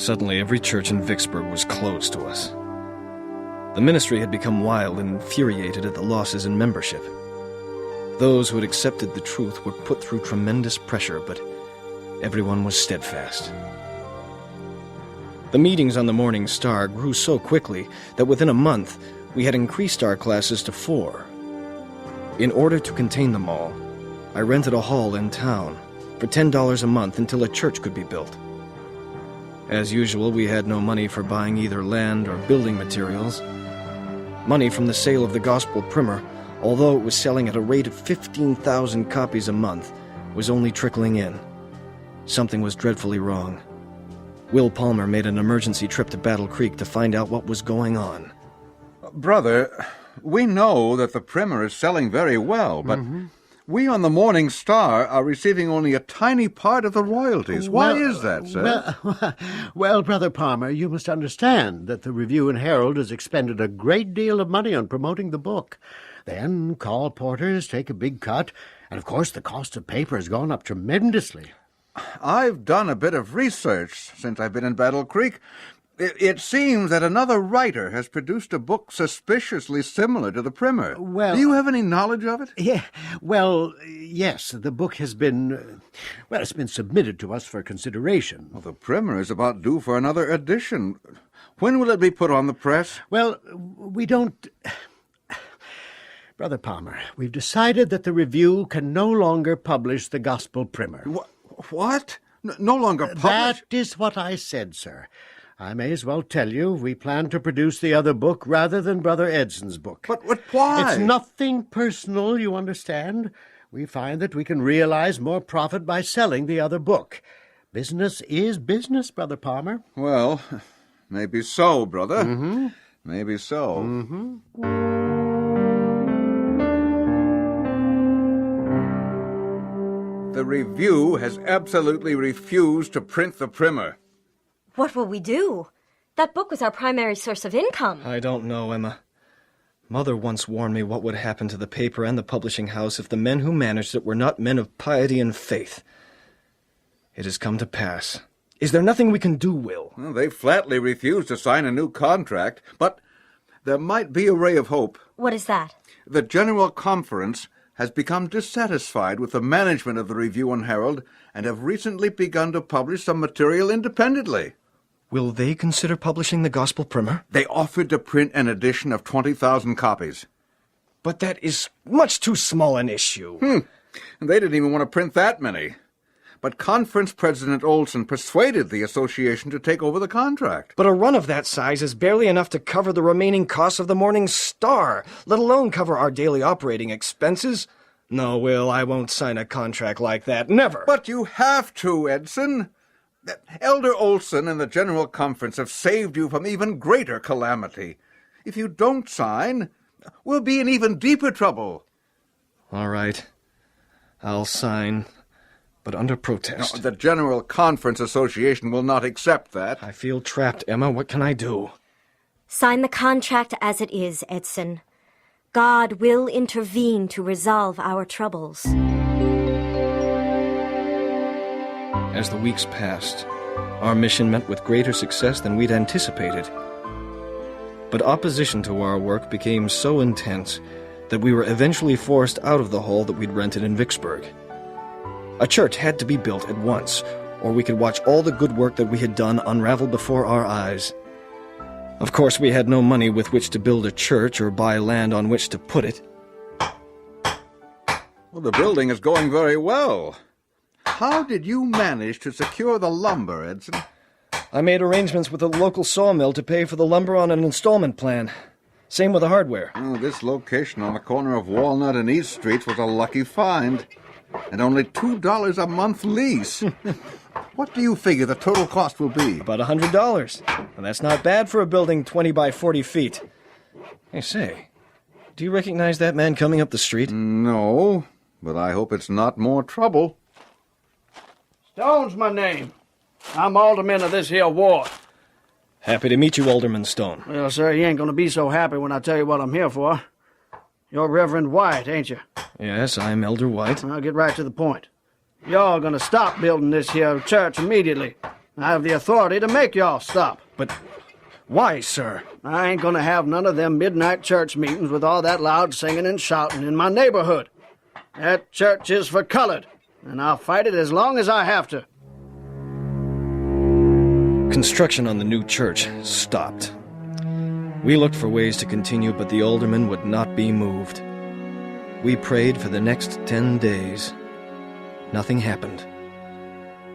Suddenly, every church in Vicksburg was closed to us. The ministry had become wild and infuriated at the losses in membership. Those who had accepted the truth were put through tremendous pressure, but everyone was steadfast. The meetings on the Morning Star grew so quickly that within a month we had increased our classes to 4. In order to contain them all, I rented a hall in town for $10 a month until a church could be built. As usual, we had no money for buying either land or building materials. Money from the sale of the gospel primer, although it was selling at a rate of 15,000 copies a month, was only trickling in. Something was dreadfully wrong. Will Palmer made an emergency trip to Battle Creek to find out what was going on. Brother, we know that the primer is selling very well, but we on the Morning Star are receiving only a tiny part of the royalties. Why is that, sir? Well, Brother Palmer, you must understand that the Review and Herald has expended a great deal of money on promoting the book. Then call porters take a big cut, and of course the cost of paper has gone up tremendously. I've done a bit of research since I've been in Battle Creek. It seems that another writer has produced a book suspiciously similar to the primer. Well, do you have any knowledge of it? Yes, the book has been, it's been submitted to us for consideration. Well, the primer is about due for another edition. When will it be put on the press? Well, we don't... Brother Palmer, we've decided that the Review can no longer publish the gospel primer. What? No longer publish? That is what I said, sir. I may as well tell you we plan to produce the other book rather than Brother Edson's book. But why? It's nothing personal, you understand. We find that we can realize more profit by selling the other book. Business is business, Brother Palmer. Well, maybe so, brother. Maybe so. The Review has absolutely refused to print the primer. What will we do? That book was our primary source of income. I don't know, Emma. Mother once warned me what would happen to the paper and the publishing house if the men who managed it were not men of piety and faith. It has come to pass. Is there nothing we can do, Will? Well, they flatly refused to sign a new contract, but there might be a ray of hope. What is that? The General Conference has become dissatisfied with the management of the Review and Herald and have recently begun to publish some material independently. Will they consider publishing the gospel primer? They offered to print an edition of 20,000 copies. But that is much too small an issue. They didn't even want to print that many. But Conference President Olson persuaded the association to take over the contract. But a run of that size is barely enough to cover the remaining costs of the Morning Star, let alone cover our daily operating expenses. No, Will, I won't sign a contract like that. Never. But you have to, Edson. Elder Olson and the General Conference have saved you from even greater calamity. If you don't sign, we'll be in even deeper trouble. All right. I'll sign, but under protest. No, the General Conference Association will not accept that. I feel trapped, Emma. What can I do? Sign the contract as it is, Edson. God will intervene to resolve our troubles. As the weeks passed, our mission met with greater success than we'd anticipated. But opposition to our work became so intense that we were eventually forced out of the hall that we'd rented in Vicksburg. A church had to be built at once, or we could watch all the good work that we had done unravel before our eyes. Of course, we had no money with which to build a church or buy land on which to put it. Well, the building is going very well. How did you manage to secure the lumber, Edson? I made arrangements with a local sawmill to pay for the lumber on an installment plan. Same with the hardware. Oh, this location on the corner of Walnut and East Streets was a lucky find. And only $2 a month lease. What do you figure the total cost will be? About $100. And that's not bad for a building 20 by 40 feet. Hey, say, do you recognize that man coming up the street? No, but I hope it's not more trouble. Stone's my name. I'm alderman of this here ward. Happy to meet you, Alderman Stone. Well, sir, you ain't gonna be so happy when I tell you what I'm here for. You're Reverend White, ain't you? Yes, I'm Elder White. I'll get right to the point. Y'all gonna stop building this here church immediately. I have the authority to make y'all stop. But why, sir? I ain't gonna have none of them midnight church meetings with all that loud singing and shouting in my neighborhood. That church is for colored, and I'll fight it as long as I have to. Construction on the new church stopped. We looked for ways to continue, but the alderman would not be moved. We prayed for the next 10 days. Nothing happened.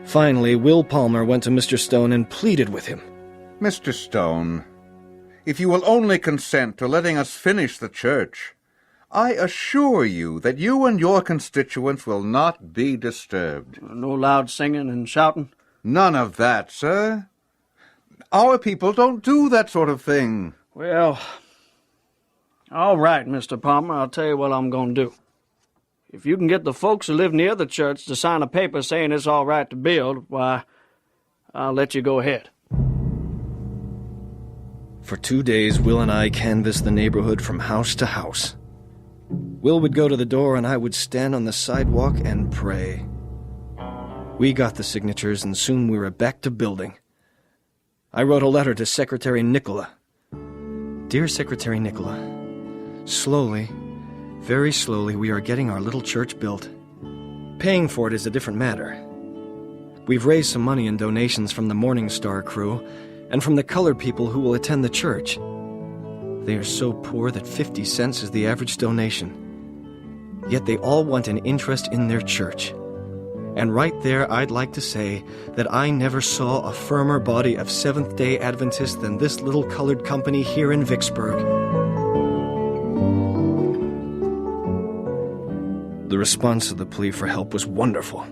Finally, Will Palmer went to Mr. Stone and pleaded with him. Mr. Stone, if you will only consent to letting us finish the church, I assure you that you and your constituents will not be disturbed. No loud singing and shouting? None of that, sir. Our people don't do that sort of thing. Well, all right, Mr. Palmer, I'll tell you what I'm going to do. If you can get the folks who live near the church to sign a paper saying it's all right to build, why, I'll let you go ahead. For 2 days, Will and I canvassed the neighborhood from house to house. Will would go to the door and I would stand on the sidewalk and pray. We got the signatures and soon we were back to building. I wrote a letter to Secretary Nicola. Dear Secretary Nicola, slowly, very slowly, we are getting our little church built. Paying for it is a different matter. We've raised some money in donations from the Morning Star crew and from the colored people who will attend the church. They are so poor that 50 cents is the average donation. Yet they all want an interest in their church. And right there, I'd like to say that I never saw a firmer body of Seventh-day Adventists than this little colored company here in Vicksburg. The response to the plea for help was wonderful.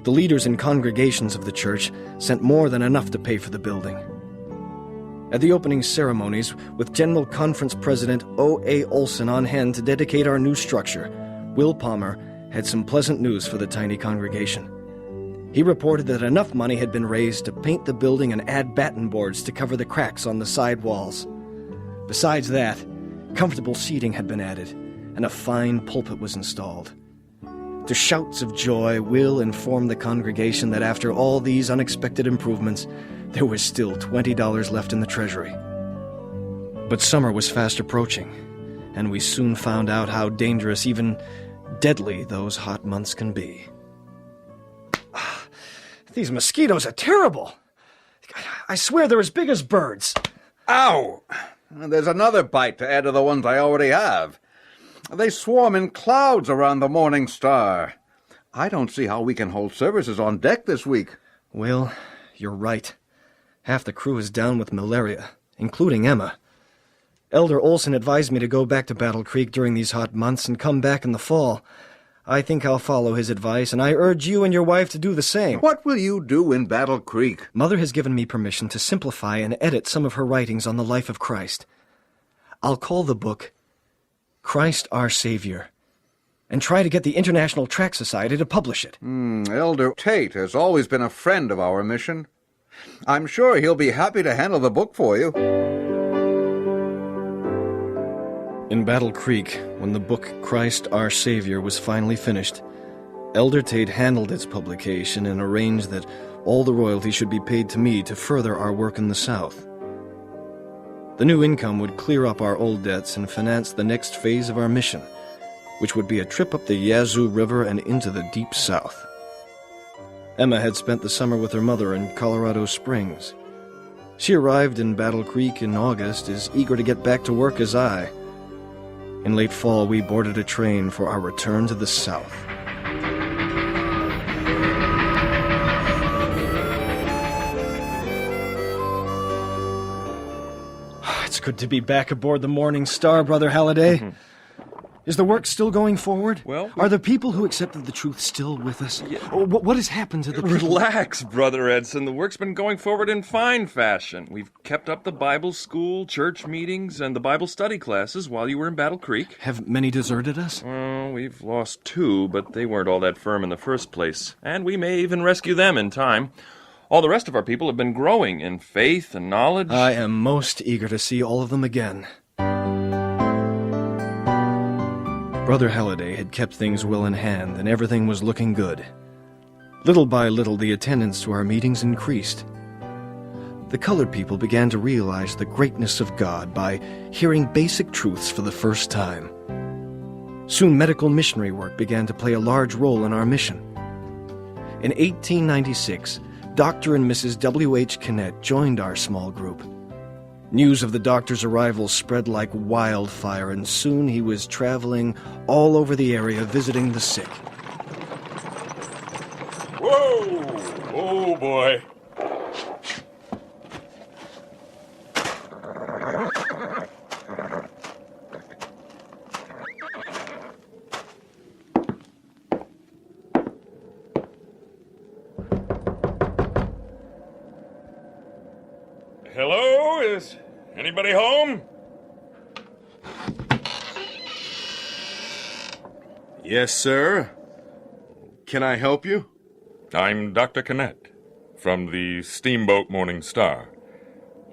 The leaders and congregations of the church sent more than enough to pay for the building. At the opening ceremonies, with General Conference President O.A. Olson on hand to dedicate our new structure, Will Palmer had some pleasant news for the tiny congregation. He reported that enough money had been raised to paint the building and add batten boards to cover the cracks on the side walls. Besides that, comfortable seating had been added, and a fine pulpit was installed. To shouts of joy, Will informed the congregation that after all these unexpected improvements, there was still $20 left in the treasury. But summer was fast approaching, and we soon found out how dangerous, even deadly, those hot months can be. These mosquitoes are terrible. I swear they're as big as birds. Ow! There's another bite to add to the ones I already have. They swarm in clouds around the Morning Star. I don't see how we can hold services on deck this week. Will, you're right. Half the crew is down with malaria, including Emma. Elder Olson advised me to go back to Battle Creek during these hot months and come back in the fall. I think I'll follow his advice, and I urge you and your wife to do the same. What will you do in Battle Creek? Mother has given me permission to simplify and edit some of her writings on the life of Christ. I'll call the book Christ Our Savior, and try to get the International Tract Society to publish it. Elder Tate has always been a friend of our mission. I'm sure he'll be happy to handle the book for you. In Battle Creek, when the book Christ Our Savior was finally finished, Elder Tate handled its publication and arranged that all the royalty should be paid to me to further our work in the South. The new income would clear up our old debts and finance the next phase of our mission, which would be a trip up the Yazoo River and into the deep South. Emma had spent the summer with her mother in Colorado Springs. She arrived in Battle Creek in August, as eager to get back to work as I. In late fall, we boarded a train for our return to the South. It's good to be back aboard the Morning Star, Brother Halliday. Is the work still going forward? Well, are the people who accepted the truth still with us? Yeah. What has happened to the people? Relax, Brother Edson. The work's been going forward in fine fashion. We've kept up the Bible school, church meetings, and the Bible study classes while you were in Battle Creek. Have many deserted us? We've lost 2, but they weren't all that firm in the first place. And we may even rescue them in time. All the rest of our people have been growing in faith and knowledge. I am most eager to see all of them again. Brother Halliday had kept things well in hand, and everything was looking good. Little by little, the attendance to our meetings increased. The colored people began to realize the greatness of God by hearing basic truths for the first time. Soon medical missionary work began to play a large role in our mission. In 1896, Dr. and Mrs. W.H. Kennett joined our small group. News of the doctor's arrival spread like wildfire, and soon he was traveling all over the area visiting the sick. Whoa! Oh, boy. Hello? Is anybody home? Yes, sir. Can I help you? I'm Dr. Kennett, from the Steamboat Morning Star.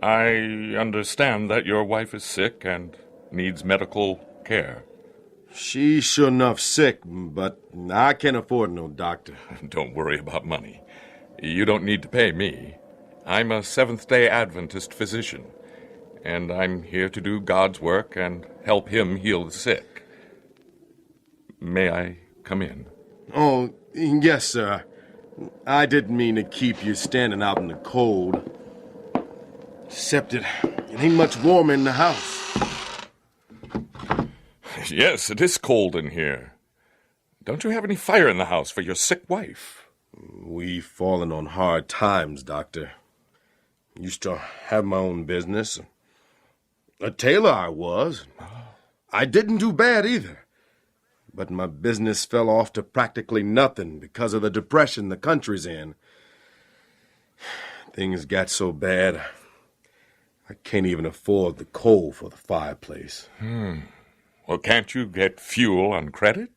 I understand that your wife is sick and needs medical care. She's sure enough sick, but I can't afford no doctor. Don't worry about money. You don't need to pay me. I'm a Seventh-day Adventist physician, and I'm here to do God's work and help Him heal the sick. May I come in? Oh, yes, sir. I didn't mean to keep you standing out in the cold. Except it ain't much warmer in the house. Yes, it is cold in here. Don't you have any fire in the house for your sick wife? We've fallen on hard times, Doctor. Used to have my own business. A tailor I was. I didn't do bad either. But my business fell off to practically nothing because of the depression the country's in. Things got so bad, I can't even afford the coal for the fireplace. Well, can't you get fuel on credit?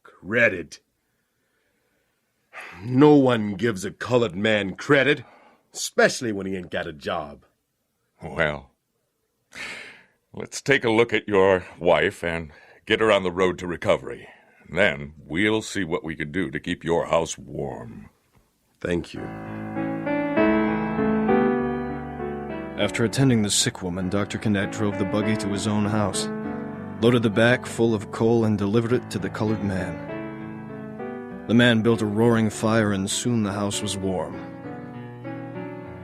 Credit? No one gives a colored man credit, especially when he ain't got a job. Well, let's take a look at your wife and get her on the road to recovery. Then we'll see what we can do to keep your house warm. Thank you. After attending the sick woman, Dr. Kennett drove the buggy to his own house, loaded the back full of coal, and delivered it to the colored man. The man built a roaring fire, and soon the house was warm.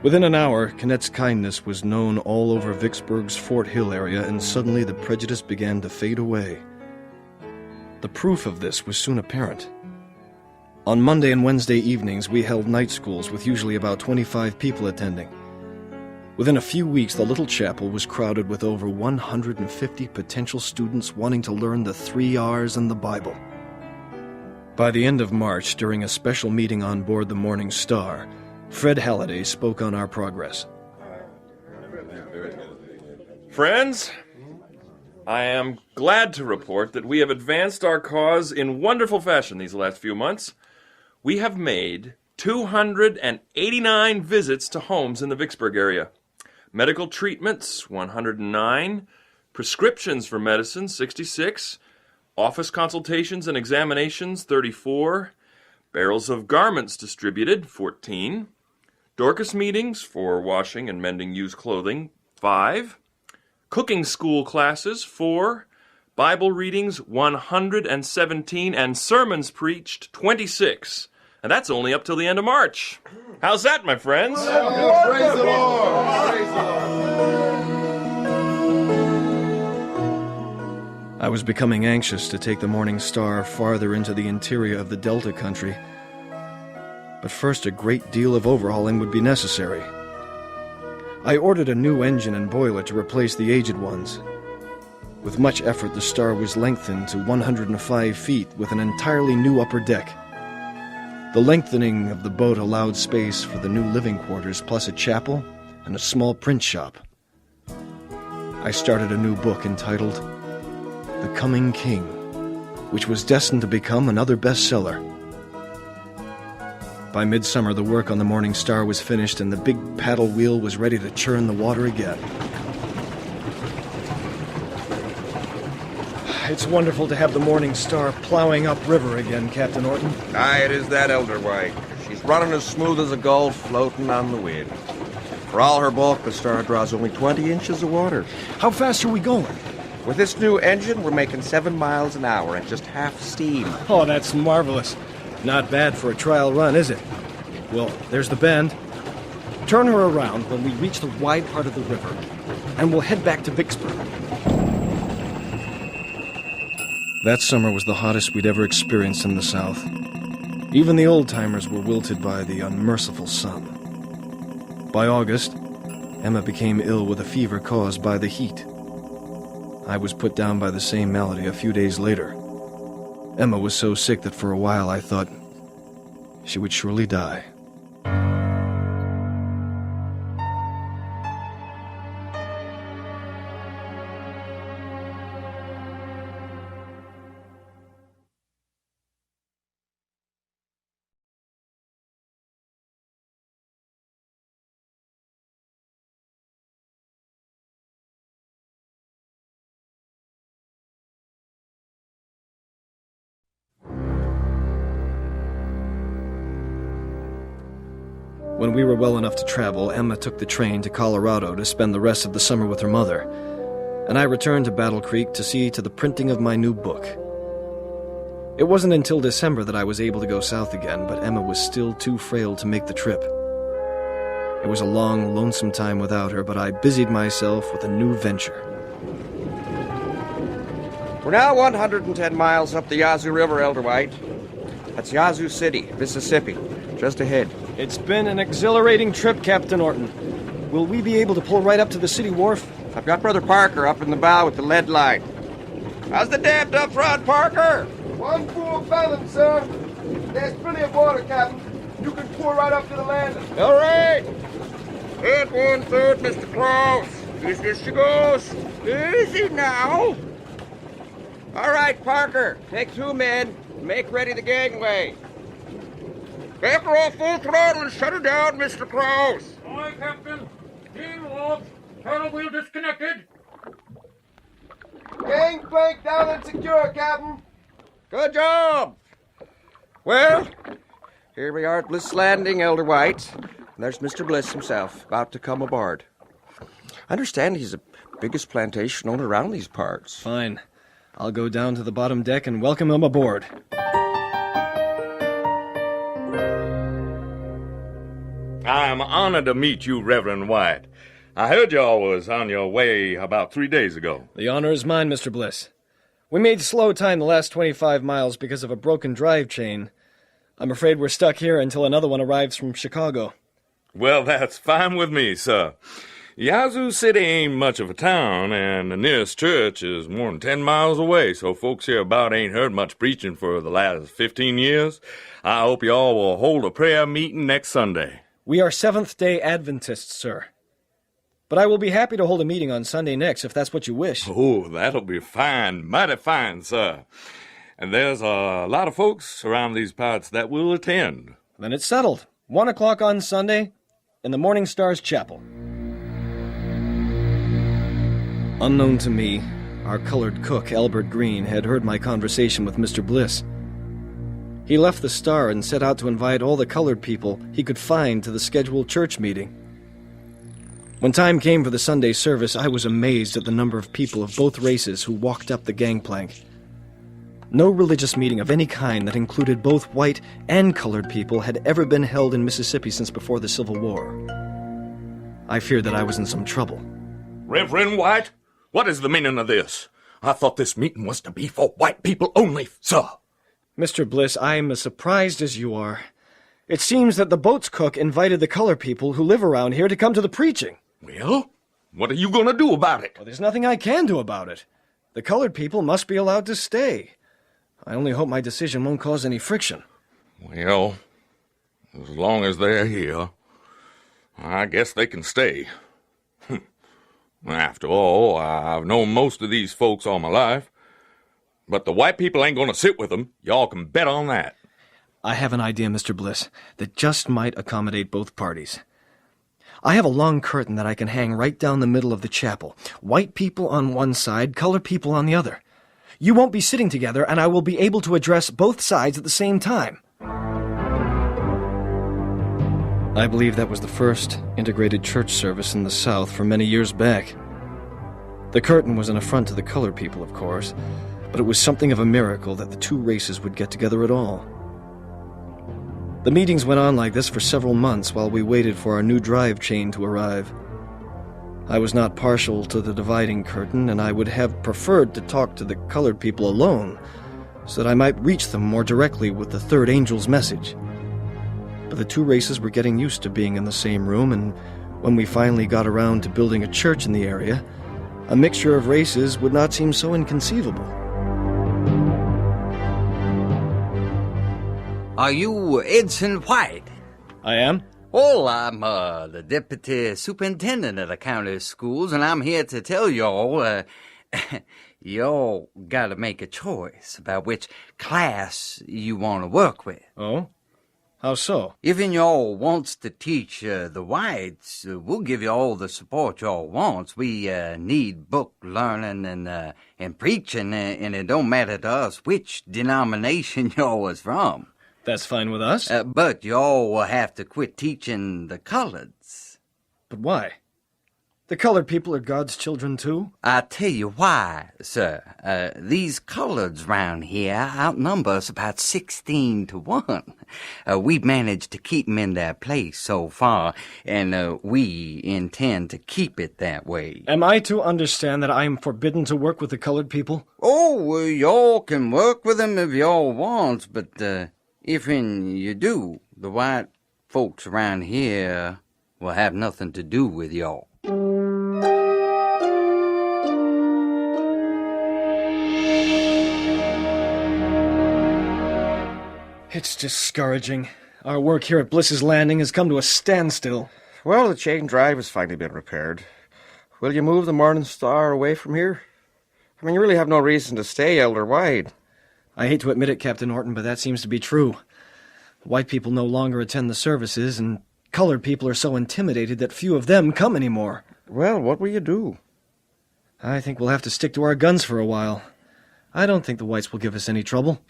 Within an hour, Kennett's kindness was known all over Vicksburg's Fort Hill area, and suddenly the prejudice began to fade away. The proof of this was soon apparent. On Monday and Wednesday evenings, we held night schools with usually about 25 people attending. Within a few weeks, the little chapel was crowded with over 150 potential students wanting to learn the 3 R's and the Bible. By the end of March, during a special meeting on board the Morning Star, Fred Halliday spoke on our progress. Friends, I am glad to report that we have advanced our cause in wonderful fashion these last few months. We have made 289 visits to homes in the Vicksburg area. Medical treatments, 109. Prescriptions for medicine, 66. Office consultations and examinations, 34. Barrels of garments distributed, 14. Dorcas meetings for washing and mending used clothing, 5. Cooking school classes, 4. Bible readings, 117. And sermons preached, 26. And that's only up till the end of March. How's that, my friends? Praise the Lord! Praise the Lord! I was becoming anxious to take the Morning Star farther into the interior of the Delta country. But first, a great deal of overhauling would be necessary. I ordered a new engine and boiler to replace the aged ones. With much effort, the Star was lengthened to 105 feet with an entirely new upper deck. The lengthening of the boat allowed space for the new living quarters, plus a chapel and a small print shop. I started a new book entitled The Coming King, which was destined to become another bestseller. By midsummer, the work on the Morning Star was finished, and the big paddle wheel was ready to churn the water again. It's wonderful to have the Morning Star plowing upriver again, Captain Orton. Aye, it is that, Elder White. She's running as smooth as a gull floating on the wind. For all her bulk, the Star draws only 20 inches of water. How fast are we going? With this new engine, we're making 7 miles an hour at just half steam. Oh, that's marvelous. Not bad for a trial run, is it? Well, there's the bend. Turn her around when we reach the wide part of the river, and we'll head back to Vicksburg. That summer was the hottest we'd ever experienced in the South. Even the old-timers were wilted by the unmerciful sun. By August, Emma became ill with a fever caused by the heat. I was put down by the same malady a few days later. Emma was so sick that for a while I thought she would surely die. When we were well enough to travel, Emma took the train to Colorado to spend the rest of the summer with her mother, and I returned to Battle Creek to see to the printing of my new book. It wasn't until December that I was able to go south again, but Emma was still too frail to make the trip. It was a long, lonesome time without her, but I busied myself with a new venture. We're now 110 miles up the Yazoo River, Elder White. That's Yazoo City, Mississippi, just ahead. It's been an exhilarating trip, Captain Orton. Will we be able to pull right up to the city wharf? I've got Brother Parker up in the bow with the lead line. How's the depth up front, Parker? 1 full fathom, sir. There's plenty of water, Captain. You can pour right up to the landing. All right. At 1/3, Mr. Klaus. Easy she goes. Easy now. All right, Parker. Take 2 men. Make ready the gangway. Back her off full throttle and shut her down, Mr. Klaus. Aye, Captain. Team off. Turtle wheel disconnected. Gangplank down and secure, Captain. Good job. Well, here we are at Bliss Landing, Elder White. And there's Mr. Bliss himself, about to come aboard. I understand he's the biggest plantation owner around these parts. Fine. I'll go down to the bottom deck and welcome him aboard. I'm honored to meet you, Reverend White. I heard y'all was on your way about 3 days ago. The honor is mine, Mr. Bliss. We made slow time the last 25 miles because of a broken drive chain. I'm afraid we're stuck here until another one arrives from Chicago. Well, that's fine with me, sir. Yazoo City ain't much of a town, and the nearest church is more than 10 miles away, so folks hereabout ain't heard much preaching for the last 15 years. I hope y'all will hold a prayer meeting next Sunday. We are Seventh-day Adventists, sir. But I will be happy to hold a meeting on Sunday next, if that's what you wish. Oh, that'll be fine, mighty fine, sir. And there's a lot of folks around these parts that will attend. Then it's settled. 1 o'clock on Sunday in the Morning Star's chapel. Unknown to me, our colored cook, Albert Green, had heard my conversation with Mr. Bliss. He left the Star and set out to invite all the colored people he could find to the scheduled church meeting. When time came for the Sunday service, I was amazed at the number of people of both races who walked up the gangplank. No religious meeting of any kind that included both white and colored people had ever been held in Mississippi since before the Civil War. I feared that I was in some trouble. Reverend White, what is the meaning of this? I thought this meeting was to be for white people only, sir. Mr. Bliss, I'm as surprised as you are. It seems that the boat's cook invited the colored people who live around here to come to the preaching. Well, what are you going to do about it? Well, there's nothing I can do about it. The colored people must be allowed to stay. I only hope my decision won't cause any friction. Well, as long as they're here, I guess they can stay. After all, I've known most of these folks all my life. But the white people ain't going to sit with them. Y'all can bet on that. I have an idea, Mr. Bliss, that just might accommodate both parties. I have a long curtain that I can hang right down the middle of the chapel. White people on one side, colored people on the other. you won't be sitting together, and I will be able to address both sides at the same time. I believe that was the first integrated church service in the South for many years back. The curtain was an affront to the colored people, of course, but it was something of a miracle that the two races would get together at all. The meetings went on like this for several months while we waited for our new drive chain to arrive. I was not partial to the dividing curtain, and I would have preferred to talk to the colored people alone, so that I might reach them more directly with the third angel's message. But the two races were getting used to being in the same room, and when we finally got around to building a church in the area, a mixture of races would not seem so inconceivable. Are you Edson White? I am? Well, I'm the deputy superintendent of the county schools, and I'm here to tell y'all, y'all gotta make a choice about which class you want to work with. Oh? How so? If y'all wants to teach the whites, we'll give you all the support y'all wants. We need book learning and preaching, and it don't matter to us which denomination y'all was from. That's fine with us. But y'all will have to quit teaching the coloreds. But why? The colored people are God's children, too? I tell you why, sir. These coloreds round here outnumber us about 16 to 1. We've managed to keep them in their place so far, and we intend to keep it that way. Am I to understand that I am forbidden to work with the colored people? Oh, y'all can work with them if y'all want, but if you do, the white folks around here will have nothing to do with y'all. It's discouraging. Our work here at Bliss's Landing has come to a standstill. Well, the chain drive has finally been repaired. Will you move the Morning Star away from here? I mean, you really have no reason to stay, Elder White. I hate to admit it, Captain Norton, but that seems to be true. White people no longer attend the services, and colored people are so intimidated that few of them come anymore. Well, what will you do? I think we'll have to stick to our guns for a while. I don't think the whites will give us any trouble.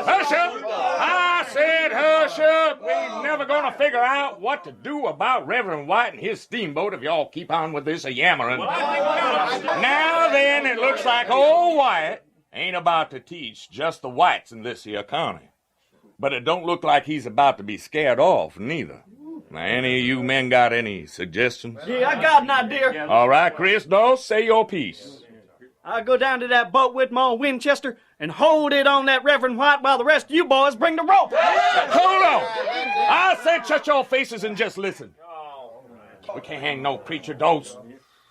Hush up! I said hush up! We're never gonna figure out what to do about Reverend White and his steamboat if y'all keep on with this yammering. Now then, it looks like old White ain't about to teach just the whites in this here county. But it don't look like he's about to be scared off, neither. Now, any of you men got any suggestions? Yeah, I got an idea. All right, Chris, don't say your piece. I'll go down to that boat with my old Winchester and hold it on that Reverend White while the rest of you boys bring the rope. Hold on! I said shut your faces and just listen. We can't hang no preacher dose.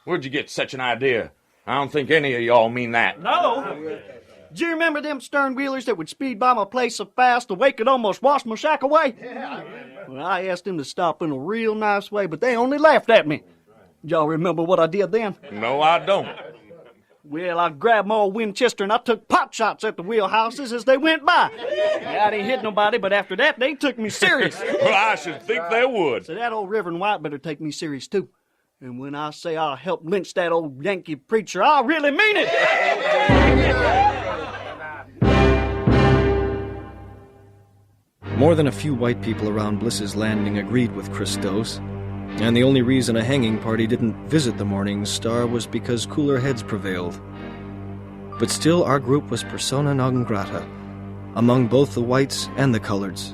Where'd you get such an idea? I don't think any of y'all mean that. No. Do you remember them stern wheelers that would speed by my place so fast the wake could almost wash my shack away? Yeah. Well, I asked them to stop in a real nice way, but they only laughed at me. Y'all remember what I did then? No, I don't. Well, I grabbed my old Winchester and I took pot shots at the wheelhouses as they went by. I didn't hit nobody, but after that, they took me serious. Well, I should think they would. So that old Reverend White better take me serious, too. And when I say I'll help lynch that old Yankee preacher, I really mean it. More than a few white people around Bliss's Landing agreed with Christos, and the only reason a hanging party didn't visit the Morning Star was because cooler heads prevailed. But still, our group was persona non grata, among both the whites and the coloreds.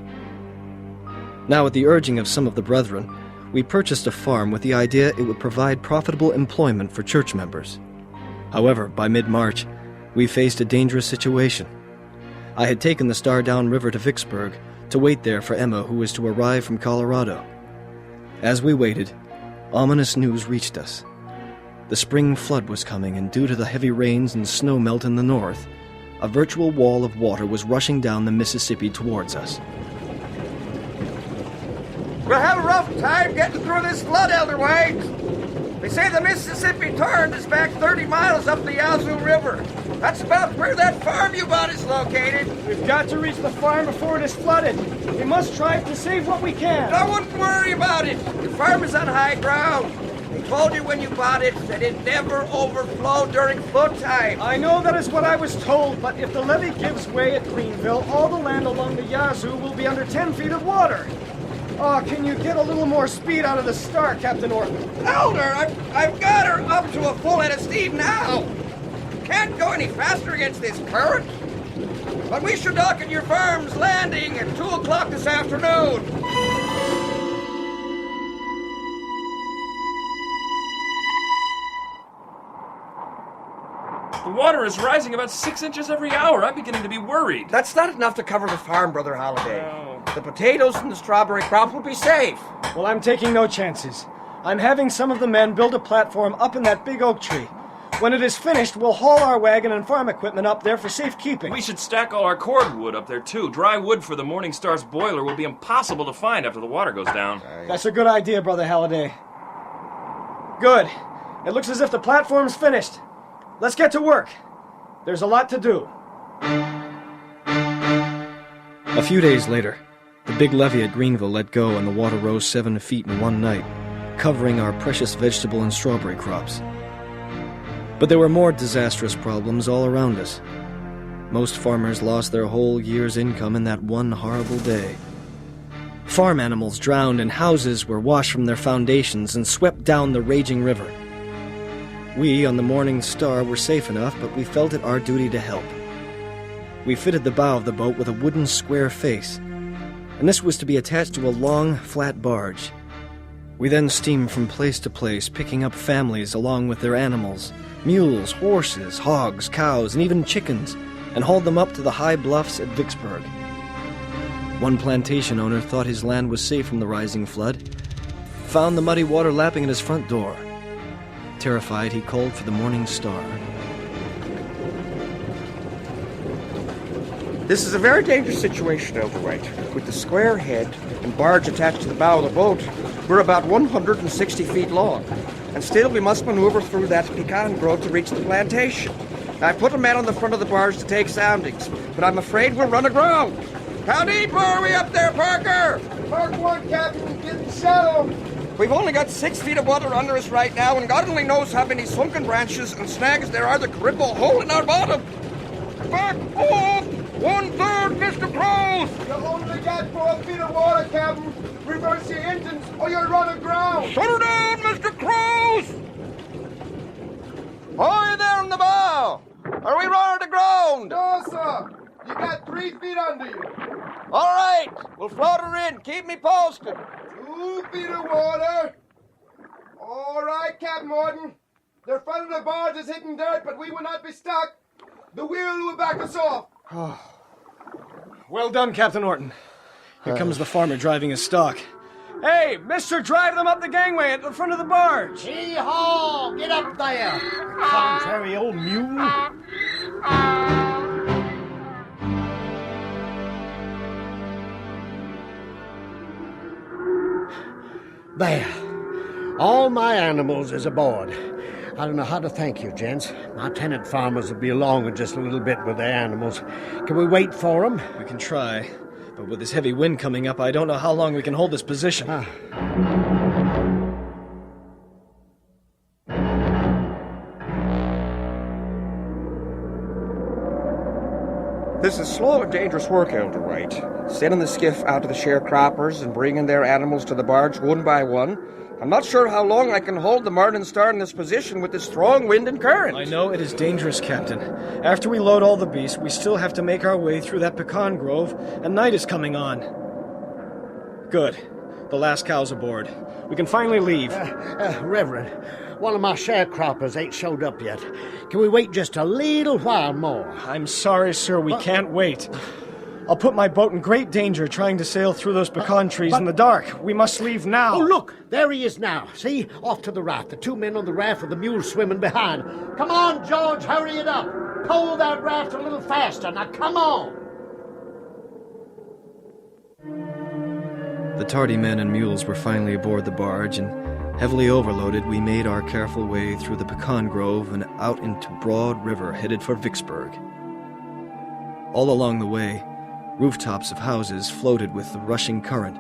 Now, at the urging of some of the brethren, we purchased a farm with the idea it would provide profitable employment for church members. However, by mid-March, we faced a dangerous situation. I had taken the Star down river to Vicksburg to wait there for Emma, who was to arrive from Colorado. As we waited, ominous news reached us. The spring flood was coming, and due to the heavy rains and snow melt in the north, a virtual wall of water was rushing down the Mississippi towards us. We'll have a rough time getting through this flood, Elder White. They say the Mississippi torrent is back 30 miles up the Yazoo River. That's about where that farm you bought is located. We've got to reach the farm before it is flooded. We must try to save what we can. Don't worry about it. The farm is on high ground. They told you when you bought it that it never overflowed during flood time. I know that is what I was told, but if the levee gives way at Greenville, all the land along the Yazoo will be under 10 feet of water. Oh, can you get a little more speed out of the Star, Captain Orton? Elder, I've got her up to a full head of steam now. Can't go any faster against this current. But we should dock at your farm's landing at 2 o'clock this afternoon. The water is rising about 6 inches every hour. I'm beginning to be worried. That's not enough to cover the farm, Brother Halliday. The potatoes and the strawberry crop will be safe. Well, I'm taking no chances. I'm having some of the men build a platform up in that big oak tree. When it is finished, we'll haul our wagon and farm equipment up there for safekeeping. We should stack all our cordwood up there, too. Dry wood for the Morning Star's boiler will be impossible to find after the water goes down. That's a good idea, Brother Halliday. Good. It looks as if the platform's finished. Let's get to work. There's a lot to do. A few days later, the big levee at Greenville let go and the water rose 7 feet in one night, covering our precious vegetable and strawberry crops. But there were more disastrous problems all around us. Most farmers lost their whole year's income in that one horrible day. Farm animals drowned and houses were washed from their foundations and swept down the raging river. We, on the Morning Star, were safe enough, but we felt it our duty to help. We fitted the bow of the boat with a wooden square face, and this was to be attached to a long, flat barge. We then steamed from place to place, picking up families along with their animals, mules, horses, hogs, cows, and even chickens, and hauled them up to the high bluffs at Vicksburg. One plantation owner thought his land was safe from the rising flood, found the muddy water lapping at his front door. Terrified, he called for the Morning Star. This is a very dangerous situation, Elder White. With the square head and barge attached to the bow of the boat, we're about 160 feet long. And still we must maneuver through that pecan grove to reach the plantation. I put a man on the front of the barge to take soundings, but I'm afraid we'll run aground. How deep are we up there, Parker? Mark 1, Captain. Getting shallow. We've only got 6 feet of water under us right now, and God only knows how many sunken branches and snags there are that could rip a hole in our bottom. Back off! 1/3, Mr. Crows! You only got 4 feet of water, Captain. Reverse your engines, or you'll run aground. Shut her down, Mr. Crows! Ahoy there on the bow! Are we running aground? No, sir. You got 3 feet under you. All right, we'll float her in. Keep me posted. 2 feet of water. All right, Captain Morton. The front of the barge is hitting dirt, but we will not be stuck. The wheel will back us off. Well done, Captain Orton. Here comes the farmer driving his stock. Hey, mister, drive them up the gangway at the front of the barge. Hee-haw! Get up there, contrary old mule. There. All my animals is aboard. I don't know how to thank you, gents. My tenant farmers will be along in just a little bit with their animals. Can we wait for them? We can try, but with this heavy wind coming up, I don't know how long we can hold this position. This is slow and dangerous work, Elder White. Sending the skiff out to the sharecroppers and bringing their animals to the barge one by one. I'm not sure how long I can hold the Morning Star in this position with this strong wind and current. I know it is dangerous, Captain. After we load all the beasts, we still have to make our way through that pecan grove, and night is coming on. Good. The last cow's aboard. We can finally leave. Reverend, one of my sharecroppers ain't showed up yet. Can we wait just a little while more? I'm sorry, sir. We can't wait. I'll put my boat in great danger trying to sail through those pecan trees in the dark. We must leave now. Oh, look! There he is now. See? Off to the right. The 2 men on the raft with the mule swimming behind. Come on, George. Hurry it up. Pull that raft a little faster. Now, come on. The tardy men and mules were finally aboard the barge, and Heavily overloaded, we made our careful way through the pecan grove and out into Broad River, headed for Vicksburg. All along the way, rooftops of houses floated with the rushing current,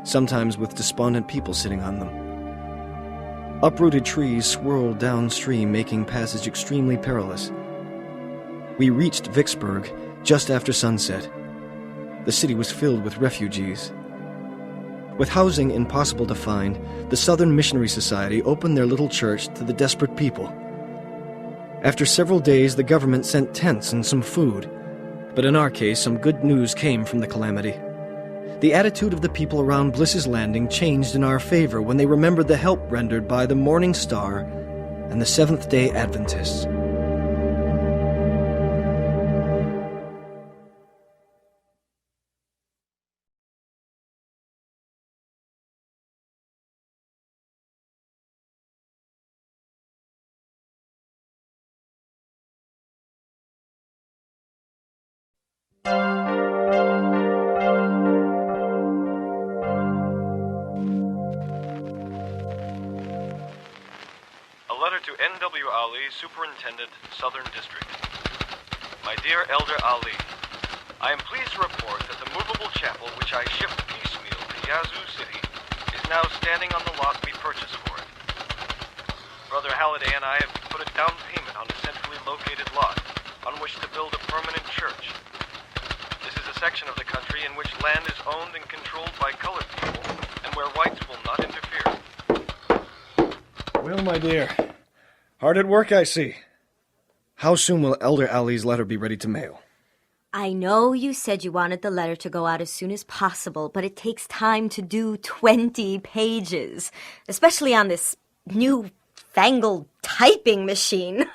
sometimes with despondent people sitting on them. Uprooted trees swirled downstream, making passage extremely perilous. We reached Vicksburg just after sunset. The city was filled with refugees. With housing impossible to find, the Southern Missionary Society opened their little church to the desperate people. After several days, the government sent tents and some food. But in our case, some good news came from the calamity. The attitude of the people around Bliss's Landing changed in our favor when they remembered the help rendered by the Morning Star and the Seventh-day Adventists. A letter to N.W. Ali, Superintendent, Southern District. My dear Elder Ali, I am pleased to report that the movable chapel which I shipped piecemeal to Yazoo City is now standing on the lot we purchased for it. Brother Halliday and I have put a down payment on a centrally located lot on which to build a permanent church. This is a section of the country in which land is owned and controlled by colored people and where whites will not interfere. Well, my dear, hard at work, I see. How soon will Elder Ali's letter be ready to mail? I know you said you wanted the letter to go out as soon as possible, but it takes time to do 20 pages, especially on this new-fangled typing machine.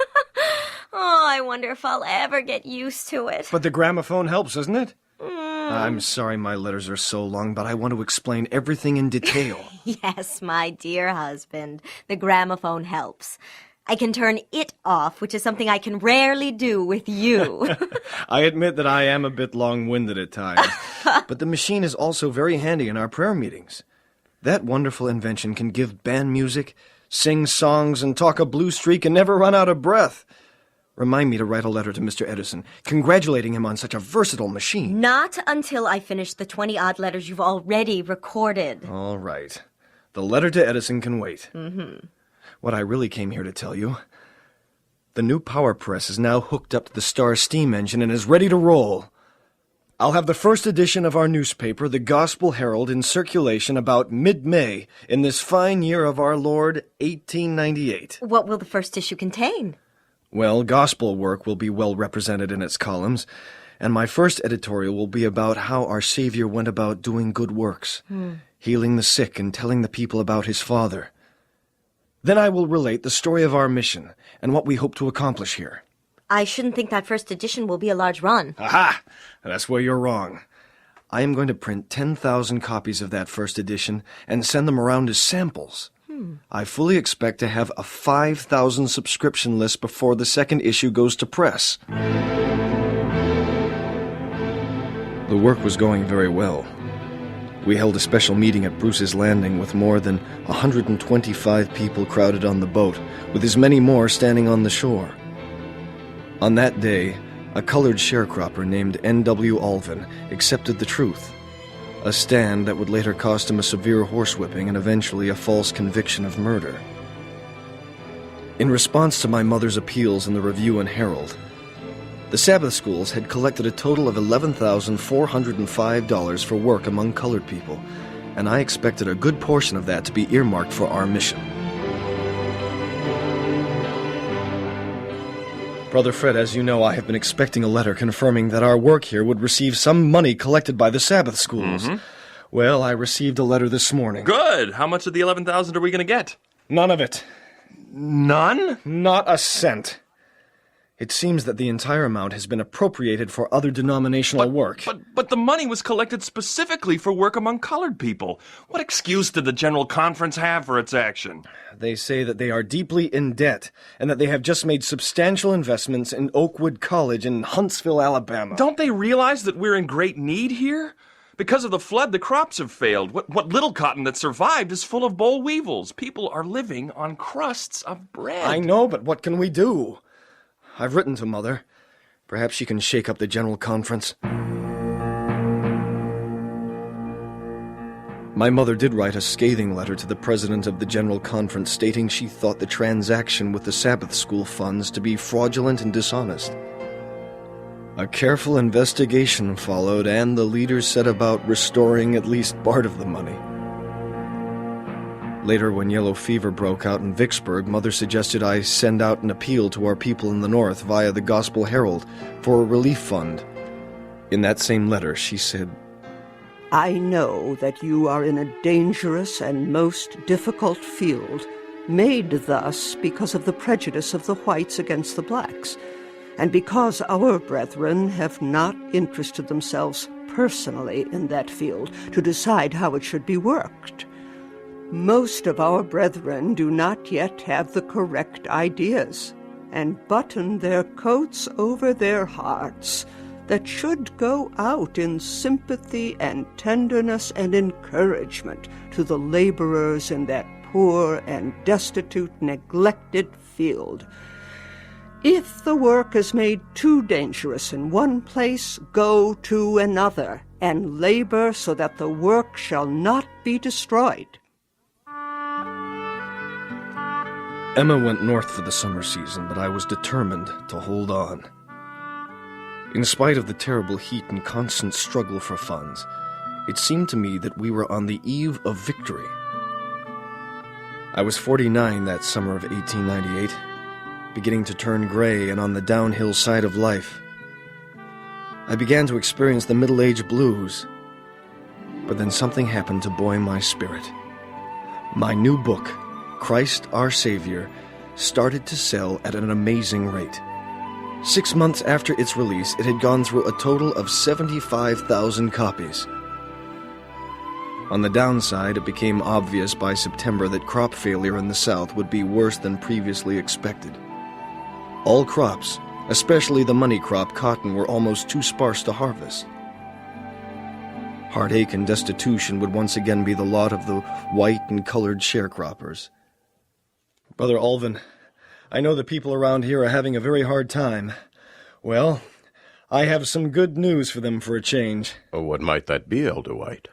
Oh, I wonder if I'll ever get used to it. But the gramophone helps, doesn't it? I'm sorry my letters are so long, but I want to explain everything in detail. Yes, my dear husband, the gramophone helps. I can turn it off, which is something I can rarely do with you. I admit that I am a bit long-winded at times, but the machine is also very handy in our prayer meetings. That wonderful invention can give band music, sing songs, and talk a blue streak and never run out of breath. Remind me to write a letter to Mr. Edison, congratulating him on such a versatile machine. Not until I finish the 20-odd letters you've already recorded. All right. The letter to Edison can wait. Mm-hmm. What I really came here to tell you, the new power press is now hooked up to the Star steam engine and is ready to roll. I'll have the first edition of our newspaper, the Gospel Herald, in circulation about mid-May in this fine year of our Lord, 1898. What will the first issue contain? Well, gospel work will be well represented in its columns, and my first editorial will be about how our Savior went about doing good works, healing the sick and telling the people about his Father. Then I will relate the story of our mission and what we hope to accomplish here. I shouldn't think that first edition will be a large run. Aha! That's where you're wrong. I am going to print 10,000 copies of that first edition and send them around as samples. I fully expect to have a 5,000 subscription list before the second issue goes to press. The work was going very well. We held a special meeting at Bruce's Landing with more than 125 people crowded on the boat, with as many more standing on the shore. On that day, a colored sharecropper named N.W. Alvin accepted the truth, a stand that would later cost him a severe horsewhipping and eventually a false conviction of murder. In response to my mother's appeals in the Review and Herald, the Sabbath schools had collected a total of $11,405 for work among colored people, and I expected a good portion of that to be earmarked for our mission. Brother Fred, as you know, I have been expecting a letter confirming that our work here would receive some money collected by the Sabbath schools. Well, I received a letter this morning. Good. How much of the 11,000 are we going to get? None of it. None? Not a cent. It seems that the entire amount has been appropriated for other denominational work. But the money was collected specifically for work among colored people. What excuse did the General Conference have for its action? They say that they are deeply in debt, and that they have just made substantial investments in Oakwood College in Huntsville, Alabama. Don't they realize that we're in great need here? Because of the flood, the crops have failed. What little cotton that survived is full of boll weevils. People are living on crusts of bread. I know, but what can we do? I've written to Mother. Perhaps she can shake up the General Conference. My mother did write a scathing letter to the President of the General Conference stating she thought the transaction with the Sabbath School funds to be fraudulent and dishonest. A careful investigation followed, and the leaders set about restoring at least part of the money. Later, when yellow fever broke out in Vicksburg, Mother suggested I send out an appeal to our people in the North via the Gospel Herald for a relief fund. In that same letter, she said, I know that you are in a dangerous and most difficult field, made thus because of the prejudice of the whites against the blacks, and because our brethren have not interested themselves personally in that field to decide how it should be worked. Most of our brethren do not yet have the correct ideas, and button their coats over their hearts that should go out in sympathy and tenderness and encouragement to the laborers in that poor and destitute, neglected field. If the work is made too dangerous in one place, go to another, and labor so that the work shall not be destroyed. Emma went north for the summer season, but I was determined to hold on. In spite of the terrible heat and constant struggle for funds, it seemed to me that we were on the eve of victory. I was 49 that summer of 1898, beginning to turn gray and on the downhill side of life. I began to experience the middle-age blues, but then something happened to buoy my spirit. My new book, Christ Our Savior, started to sell at an amazing rate. 6 months after its release, it had gone through a total of 75,000 copies. On the downside, it became obvious by September that crop failure in the South would be worse than previously expected. All crops, especially the money crop cotton, were almost too sparse to harvest. Heartache and destitution would once again be the lot of the white and colored sharecroppers. Brother Alvin, I know the people around here are having a very hard time. Well, I have some good news for them for a change. Oh, what might that be, Elder White?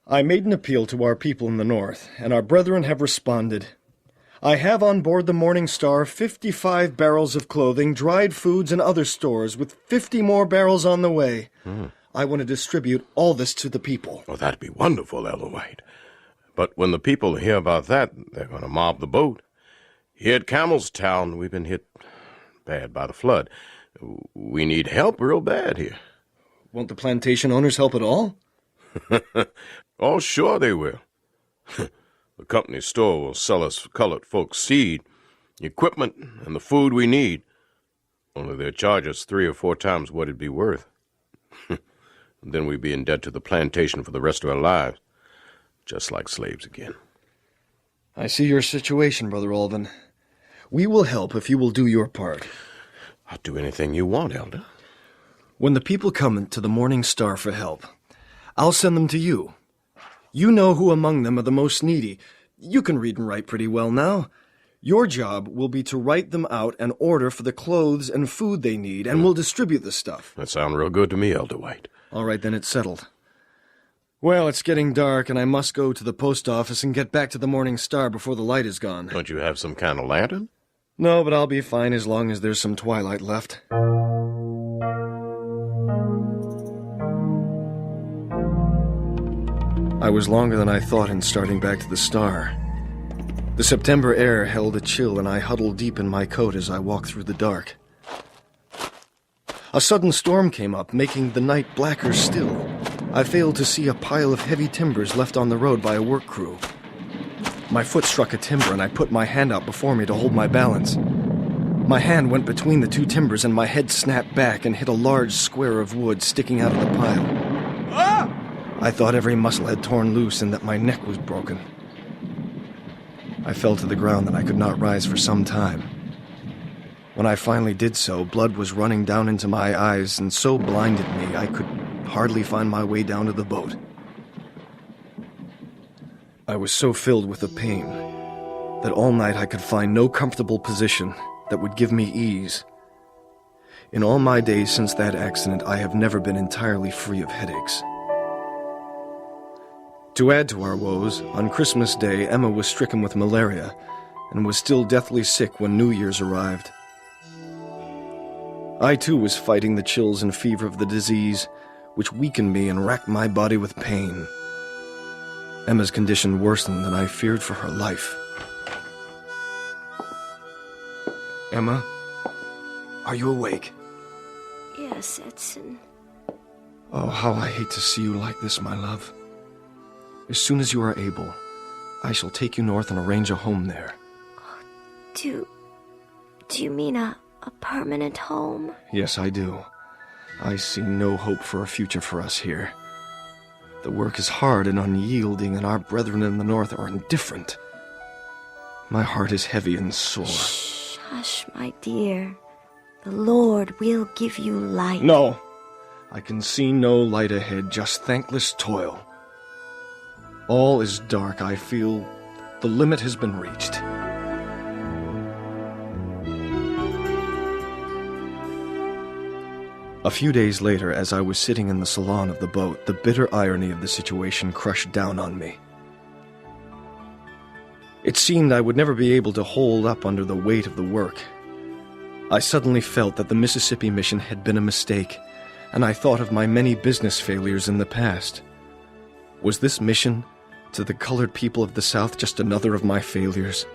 I made an appeal to our people in the North, and our brethren have responded. I have on board the Morning Star 55 barrels of clothing, dried foods, and other stores, with 50 more barrels on the way. I want to distribute all this to the people. Oh, that'd be wonderful, Elder White. But when the people hear about that, they're going to mob the boat. Here at Camelstown, we've been hit bad by the flood. We need help real bad here. Won't the plantation owners help at all? Oh, sure they will. The company store will sell us colored folks seed, equipment, and the food we need. Only they'll charge us 3 or 4 times what it'd be worth. Then we'd be in debt to the plantation for the rest of our lives, just like slaves again. I see your situation, Brother Alvin. We will help if you will do your part. I'll do anything you want, Elder. When the people come to the Morning Star for help, I'll send them to you. You know who among them are the most needy. You can read and write pretty well now. Your job will be to write them out and order for the clothes and food they need, and we'll distribute the stuff. That sounds real good to me, Elder White. All right, then it's settled. Well, it's getting dark, and I must go to the post office and get back to the Morning Star before the light is gone. Don't you have some kind of lantern? No, but I'll be fine as long as there's some twilight left. I was longer than I thought in starting back to the Star. The September air held a chill, and I huddled deep in my coat as I walked through the dark. A sudden storm came up, making the night blacker still. I failed to see a pile of heavy timbers left on the road by a work crew. My foot struck a timber, and I put my hand out before me to hold my balance. My hand went between the 2 timbers, and my head snapped back and hit a large square of wood sticking out of the pile. I thought every muscle had torn loose and that my neck was broken. I fell to the ground and I could not rise for some time. When I finally did so, blood was running down into my eyes and so blinded me I could hardly find my way down to the boat. I was so filled with the pain that all night I could find no comfortable position that would give me ease. In all my days since that accident, I have never been entirely free of headaches. To add to our woes, on Christmas Day, Emma was stricken with malaria and was still deathly sick when New Year's arrived. I too was fighting the chills and fever of the disease, which weakened me and racked my body with pain. Emma's condition worsened, and I feared for her life. Emma, are you awake? Yes, Edson. Oh, how I hate to see you like this, my love. As soon as you are able, I shall take you north and arrange a home there. Do you mean a permanent home? Yes, I do. I see no hope for a future for us here. The work is hard and unyielding, and our brethren in the north are indifferent. My heart is heavy and sore. Shh, hush, my dear. The Lord will give you light. No, I can see no light ahead, just thankless toil. All is dark. I feel the limit has been reached. A few days later, as I was sitting in the salon of the boat, the bitter irony of the situation crushed down on me. It seemed I would never be able to hold up under the weight of the work. I suddenly felt that the Mississippi mission had been a mistake, and I thought of my many business failures in the past. Was this mission to the colored people of the South just another of my failures?